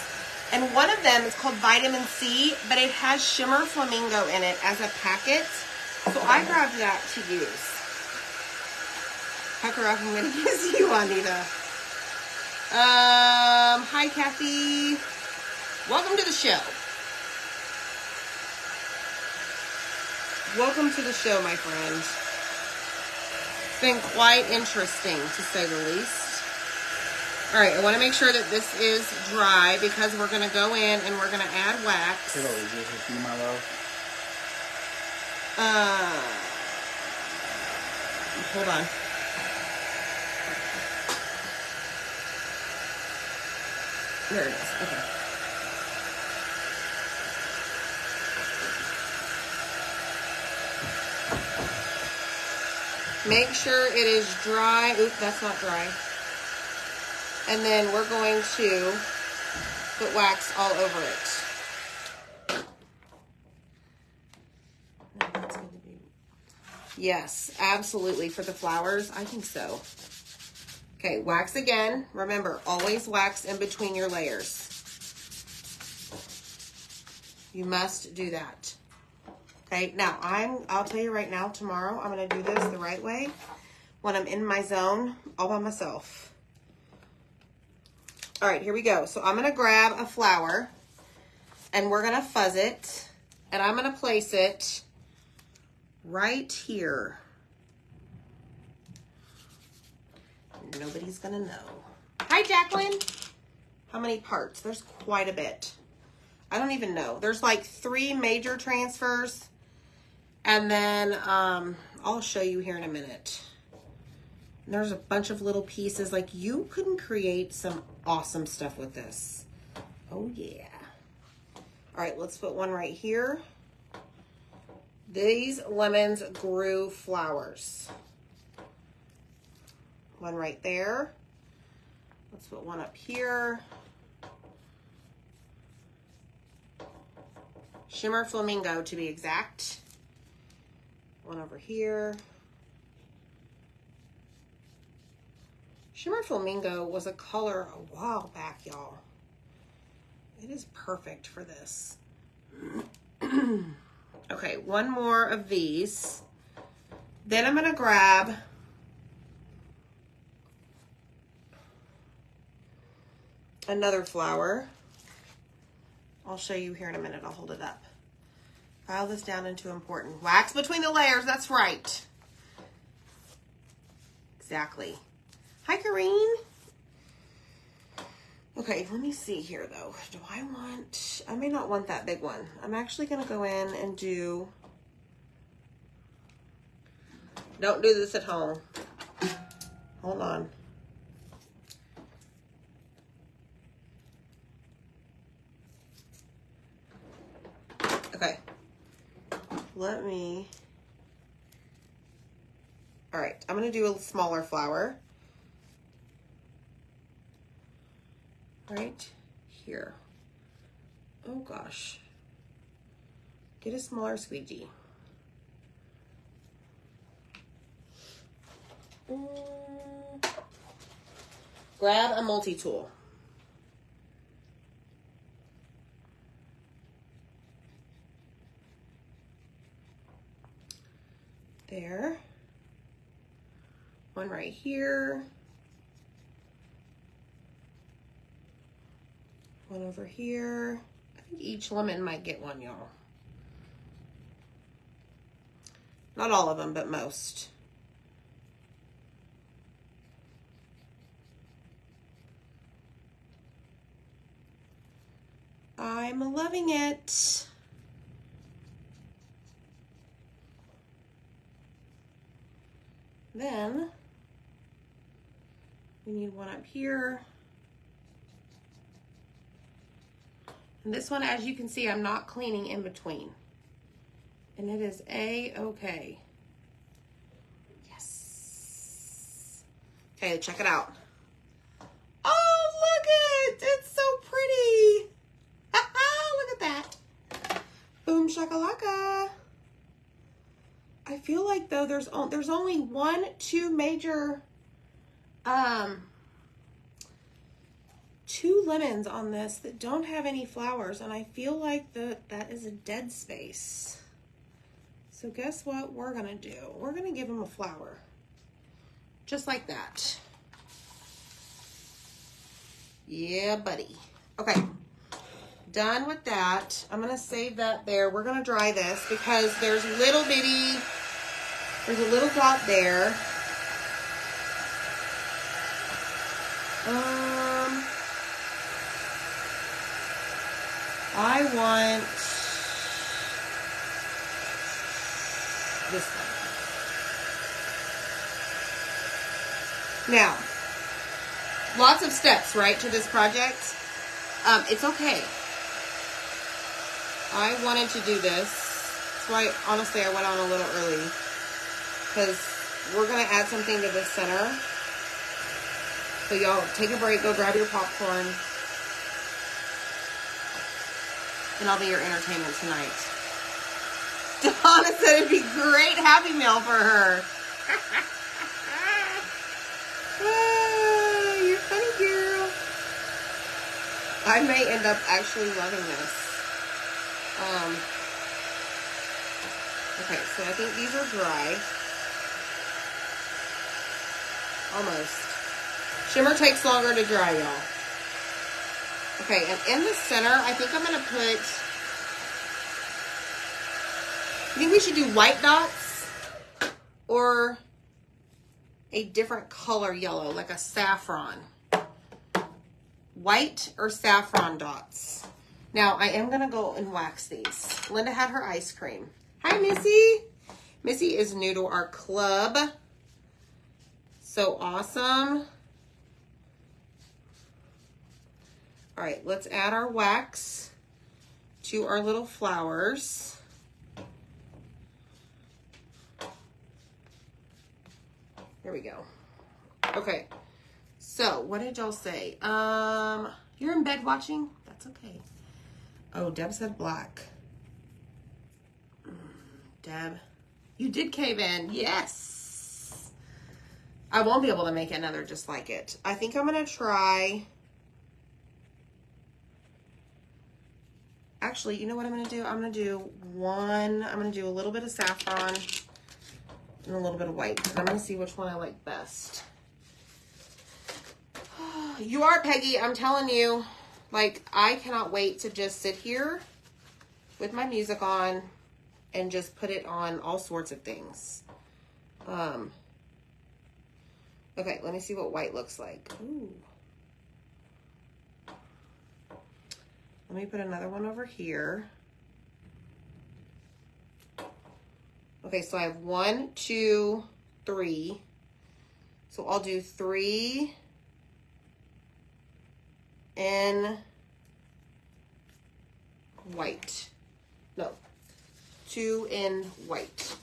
And one of them is called Vitamin C, but it has Shimmer Flamingo in it as a packet. So I grabbed that to use. Pucker up, I'm going to use you, Anita. Hi, Kathy. Welcome to the show. Welcome to the show, my friend. It's been quite interesting, to say the least. All right, I want to make sure that this is dry because we're going to go in and we're going to add wax. Hello, is this with you, my love? Hold on. There it is. Okay. Make sure it is dry. Oop, that's not dry. And then we're going to put wax all over it. Yes, absolutely. For the flowers, I think so. Okay, wax again. Remember, always wax in between your layers. You must do that. Okay, now I'll tell you right now, tomorrow I'm going to do this the right way when I'm in my zone all by myself. All right, here we go. So I'm going to grab a flower and we're going to fuzz it, and I'm going to place it right here. Nobody's going to know. Hi, Jacqueline. How many parts? There's quite a bit. I don't even know. There's like 3 major transfers. And then I'll show you here in a minute. There's a bunch of little pieces. Like, you couldn't create some awesome stuff with this. Oh, yeah. All right, let's put one right here. These lemons grew flowers. One right there. Let's put one up here. Shimmer Flamingo, to be exact. One over here. Shimmer Flamingo was a color a while back, y'all. It is perfect for this. Okay, one more of these. Then I'm going to grab another flower. I'll show you here in a minute. I'll hold it up. File this down into important. Wax between the layers. That's right. Exactly. Hi, Kareen. Okay, let me see here, though. Do I want... I may not want that big one. I'm actually going to go in and do... Don't do this at home. Hold on. Okay. Let me... All right, I'm going to do a smaller flower. Right here. Oh, gosh. Get a smaller squeegee. Grab a multi-tool. There. One right here. One over here. I think each lemon might get one, y'all. Not all of them, but most. I'm loving it. Then we need one up here. And this one, as you can see, I'm not cleaning in between. And it is A-okay. Yes. Okay, check it out. Oh, look it! It's so pretty. Look at that. Boom shakalaka. I feel like, though, there's only 1, 2 major 2 lemons on this that don't have any flowers, and I feel like that is a dead space. So guess what we're gonna do? We're gonna give them a flower. Just like that. Yeah, buddy. Okay. Done with that. I'm gonna save that there. We're gonna dry this because there's a little dot there. I want this one. Now, lots of steps, right, to this project. It's okay. I wanted to do this. That's why, honestly, I went on a little early. Because we're going to add something to the center. So y'all take a break, go grab your popcorn. And I'll be your entertainment tonight. Donna said it'd be great Happy Meal for her. Ah, you're funny, girl. I may end up actually loving this. Okay, so I think these are dry. Almost. Shimmer takes longer to dry, y'all. Okay, and in the center, I think I'm going to put... I think we should do white dots or a different color yellow, like a saffron. White or saffron dots. Now, I am going to go and wax these. Linda had her ice cream. Hi, Missy. Missy is new to our club. So awesome. All right, let's add our wax to our little flowers. There we go. Okay, so what did y'all say? You're in bed watching? That's okay. Oh, Deb said black. Deb, you did cave in. Yes. I won't be able to make another just like it. I think I'm going to try... Actually, you know what I'm going to do? I'm going to do a little bit of saffron and a little bit of white. And I'm going to see which one I like best. You are, Peggy. I'm telling you, like, I cannot wait to just sit here with my music on and just put it on all sorts of things. Okay, let me see what white looks like. Ooh. Let me put another one over here. Okay, so I have 1, 2, 3. So I'll do 3 in white. No, 2 in white.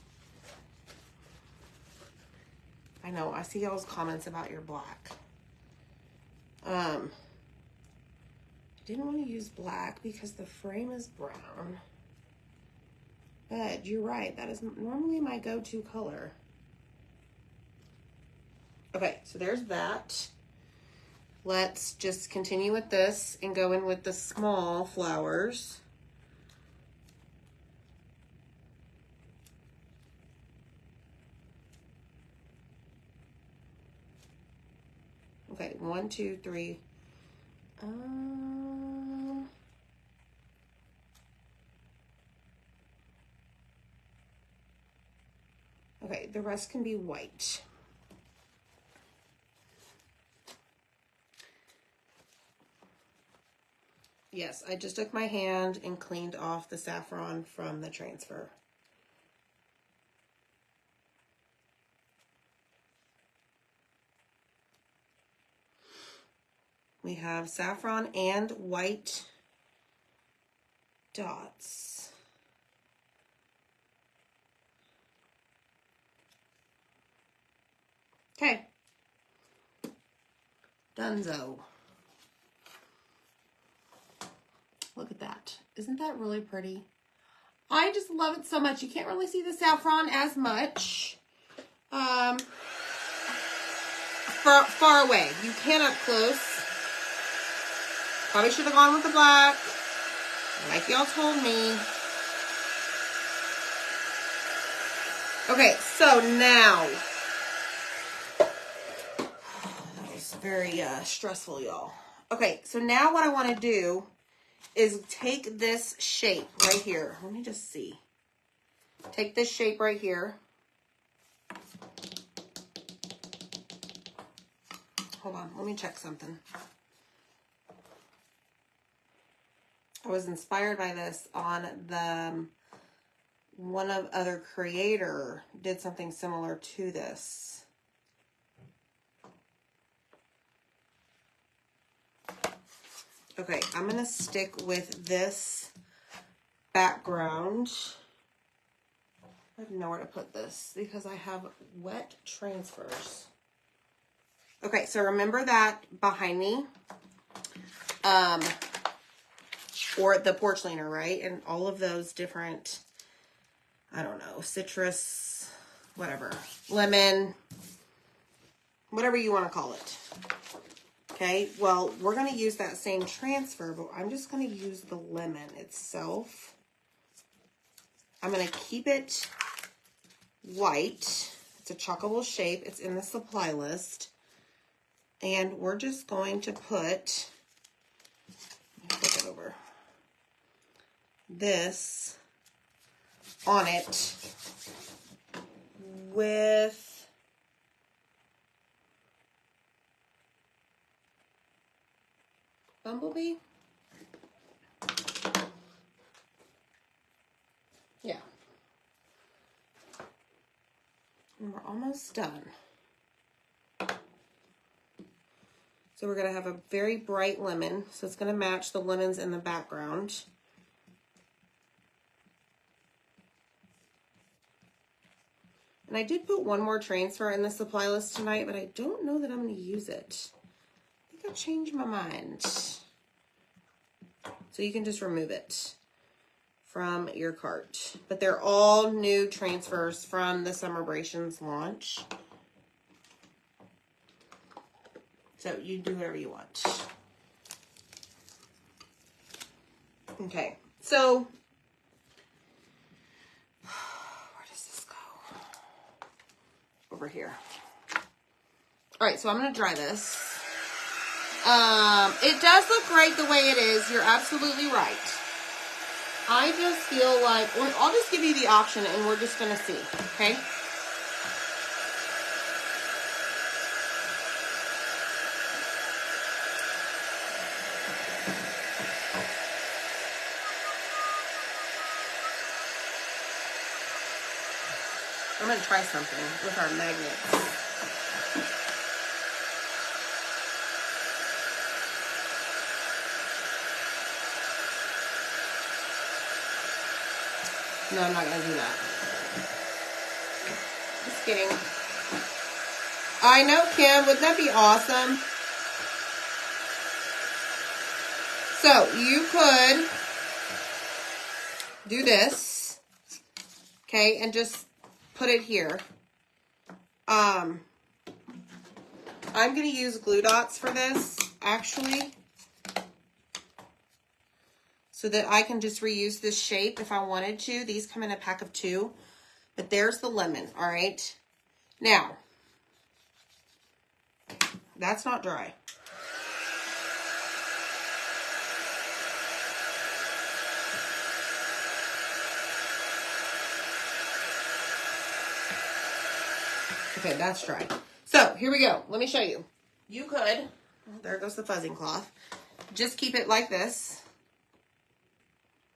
I know, I see y'all's comments about your black. Didn't want to use black because the frame is brown. But you're right, that is normally my go-to color. Okay, so there's that. Let's just continue with this and go in with the small flowers. Okay, 1, 2, 3. Okay, the rest can be white. Yes, I just took my hand and cleaned off the saffron from the transfer. We have saffron and white dots. Okay. Dunzo. Look at that. Isn't that really pretty? I just love it so much. You can't really see the saffron as much. Far away. You can up close. Probably should have gone with the black, like y'all told me. Okay, so now, that was very stressful, y'all. Okay, so now what I want to do is take this shape right here. Let me just see. Take this shape right here. Hold on, let me check something. I was inspired by this on the one of other creator did something similar to this. Okay, I'm gonna stick with this background. I have nowhere to put this because I have wet transfers. Okay, so remember that behind me, or the porch cleaner, right? And all of those different, I don't know, citrus, whatever, lemon, whatever you want to call it. Okay, well, we're going to use that same transfer, but I'm just going to use the lemon itself. I'm going to keep it white. It's a chockable shape. It's in the supply list. And we're just going to put, flip it over, this on it with Bumblebee. Yeah. And we're almost done. So we're going to have a very bright lemon. So it's going to match the lemons in the background. And I did put one more transfer in the supply list tonight, but I don't know that I'm going to use it. I think I've changed my mind. So you can just remove it from your cart. But they're all new transfers from the Summerbrations launch. So you do whatever you want. Okay, so where does this go? Over here. All right, so I'm going to dry this. It does look great the way it is. You're absolutely right. I just feel like, well, I'll just give you the option and we're just going to see, okay? I'm going to try something with our magnets. No, I'm not going to do that. Just kidding. I know, Kim. Wouldn't that be awesome? So, you could do this. Okay, and just put it here. I'm going to use glue dots for this, actually. So that I can just reuse this shape if I wanted to. These come in a pack of 2. But there's the lemon, all right? Now, that's not dry. Okay, that's dry. So, here we go. Let me show you. You could, well, there goes the fuzzing cloth. Just keep it like this.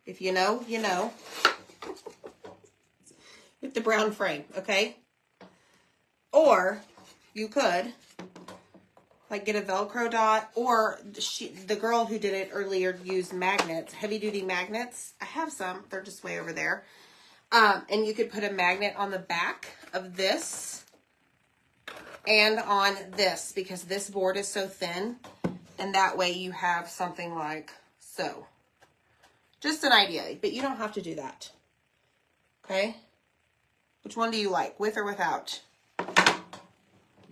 If you know, you know. With the brown frame, okay? Or you could, like, get a Velcro dot, or the girl who did it earlier used magnets, heavy-duty magnets. I have some. They're just way over there. And you could put a magnet on the back of this and on this, because this board is so thin. And that way you have something like so. Just an idea, but you don't have to do that. Okay? Which one do you like, with or without?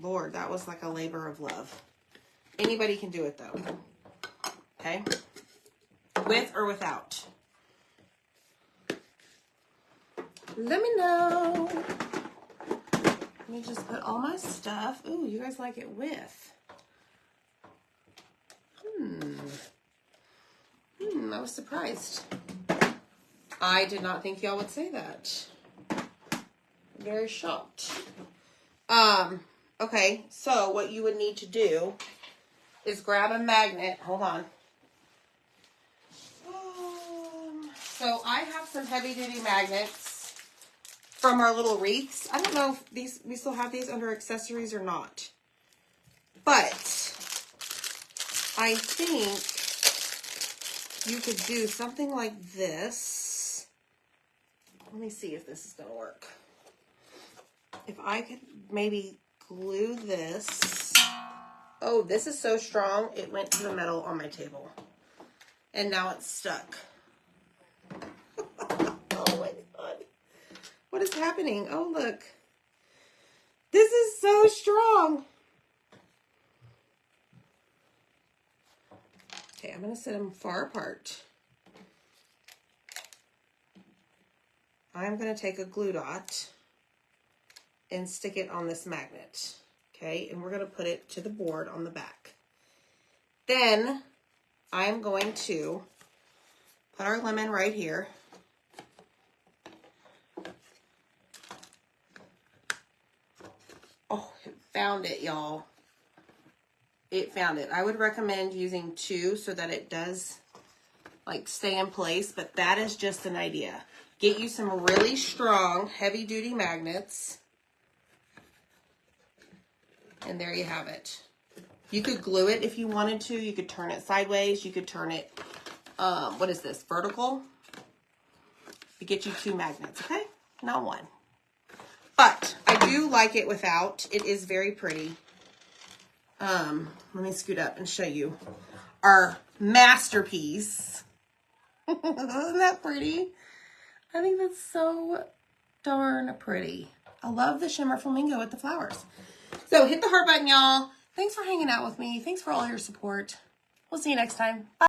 Lord, that was like a labor of love. Anybody can do it, though. Okay? With or without? Let me know. Let me just put all my stuff. Ooh, you guys like it with. I was surprised. I did not think y'all would say that. Very shocked. Okay, so what you would need to do is grab a magnet. Hold on. So I have some heavy-duty magnets from our little wreaths. I don't know if these we still have these under accessories or not. But I think you could do something like this. Let me see if this is going to work. If I could maybe glue this. Oh, this is so strong. It went to the metal on my table. And now it's stuck. Oh my God. What is happening? Oh, look. This is so strong. Okay, I'm going to set them far apart. I'm going to take a glue dot and stick it on this magnet. Okay, and we're going to put it to the board on the back. Then I'm going to put our lemon right here. Oh, it found it, y'all. It found it. I would recommend using 2 so that it does like stay in place, but that is just an idea. Get you some really strong, heavy-duty magnets. And there you have it. You could glue it if you wanted to. You could turn it sideways. You could turn it, what is this, vertical? To get you 2 magnets, okay? Not 1. But I do like it without. It is very pretty. Let me scoot up and show you our masterpiece. Isn't that pretty? I think that's so darn pretty. I love the shimmer flamingo with the flowers. So hit the heart button, y'all. Thanks for hanging out with me. Thanks for all your support. We'll see you next time. Bye.